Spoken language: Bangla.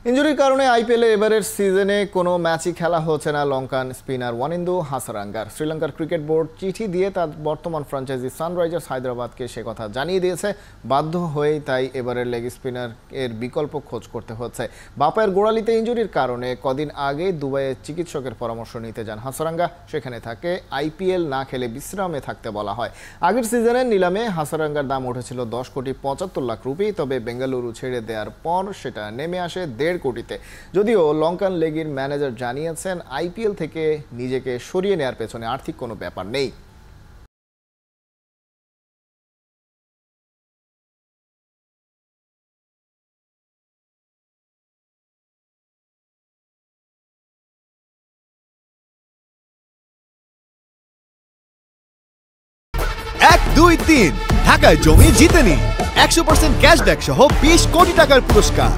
ইনজুরির কারণে আইপিএলে এবারের সিজনে কোনো ম্যাচই খেলা হচ্ছে না লঙ্কান স্পিনার ওয়ানিন্দু হাসারাঙ্গার। শ্রীলঙ্কার ক্রিকেট বোর্ড চিঠি দিয়ে তার বর্তমান ফ্র্যাঞ্চাইজি সানরাইজার্স হায়দ্রাবাদকে সে কথা জানিয়ে দিয়েছে। বাধ্য হয়েই তাই এবারের লেগ স্পিনার এর বিকল্প খোঁজ করতে হচ্ছে। বাপায়ের গোড়ালিতে ইনজুরির কারণে কদিন আগে দুবাইয়ে চিকিৎসকের পরামর্শ নিতে যান হাসারাঙ্গা। সেখানে থাকে আইপিএল না খেলে বিশ্রামে থাকতে বলা হয়। আগের সিজনের নিলামে হাসারাঙ্গার দাম উঠেছিল 10,75,00,000 রুপি, তবে বেঙ্গালুরু ছেড়ে দেওয়ার পর সেটা নেমে আসে 1.5 কোটিতে। যদিও লঙ্কান লেগের ম্যানেজার জানিয়েছেন আইপিএল থেকে নিজেকে সরিয়ে নেওয়ার পেছনে আর্থিক কোনো ব্যাপার নেই। এক দুই তিন ঢাকায় জমি জিতে নিন 100% ক্যাশব্যাক সহ 20 কোটি টাকার পুরস্কার।